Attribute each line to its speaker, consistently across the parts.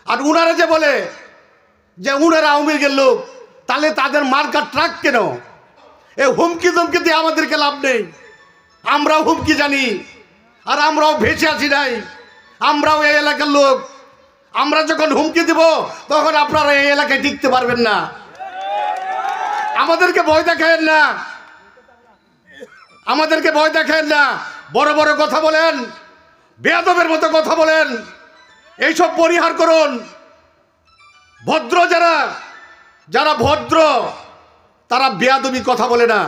Speaker 1: আর উনারা যে বলে যে উনারা আওয়ামী লীগের লোক, তাহলে তাদের মার্কা ট্রাক কেন? এই হুমকি ধমকি দিয়ে আমাদেরকে লাভ নেই। আমরাও হুমকি জানি, আর আমরাও ভেসে আছি নাই, আমরাও এই এলাকার লোক। আমরা যখন হুমকি দিব তখন আপনারা এই এলাকায় টিকতে পারবেন না। আমাদেরকে ভয় দেখায়েন না, আমাদেরকে ভয় দেখায়েন না। বড় বড় কথা বলেন, বেয়াদবের মতো কথা বলেন, এইসব পরিহার করুন। ভদ্র যারা ভদ্র তারা বেয়াদবি কথা বলে না।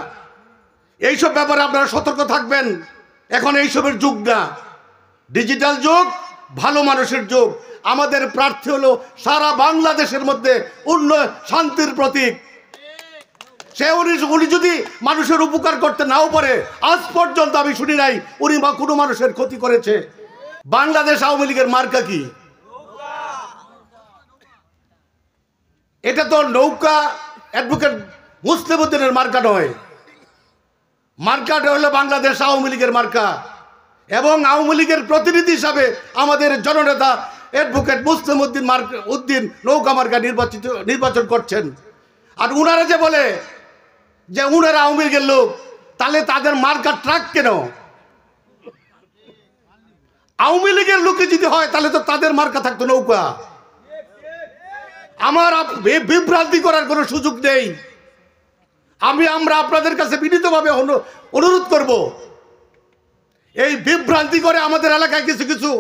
Speaker 1: এইসব ব্যাপারে আপনারা সতর্ক থাকবেন। এখন এইসবের যুগ না, ডিজিটাল যুগ, ভালো মানুষের যুগ। আমাদের প্রার্থী হলো সারা বাংলাদেশের মধ্যে উন্নয়ন, শান্তির প্রতীক। উনি যদি মানুষের উপকার করতে নাও পারে, আজ পর্যন্ত আমি শুনি নাই উনি বা কোনো মানুষের ক্ষতি করেছে। বাংলাদেশ আওয়ামী লীগের মার্কা কি? এটা তো নৌকা অ্যাডভোকেট মুসলিম উদ্দিনের মার্কা নয়। মার্কাটা হলো বাংলাদেশ আওয়ামী লীগের মার্কা। এবং আওয়ামী লীগের প্রতিনিধি হিসাবে আমাদের জননেতা অ্যাডভোকেট মুসলিম উদ্দিন নৌকা মার্কা নির্বাচন করছেন। আর উনারা যে বলে যে উনারা আওয়ামী লীগের লোক, তাহলে তাদের মার্কা ট্রাক কেন? আওয়ামী লীগের লোকে যদি হয় তাহলে তো তাদের মার্কা থাকতো নৌকা। আমার বিভ্রান্তি করার কোনো সুযোগ নেই। আমরা আপনাদের কাছে বিনীতভাবে অনুরোধ করব, এই বিভ্রান্তি করে আমাদের এলাকায় কিছু কিছু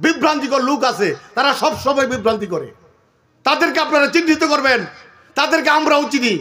Speaker 1: বিভ্রান্তিকর লোক আছে, তারা সব সময় বিভ্রান্তি করে। তাদেরকে আপনারা চিহ্নিত করবেন, তাদেরকে আমরাও চিনি।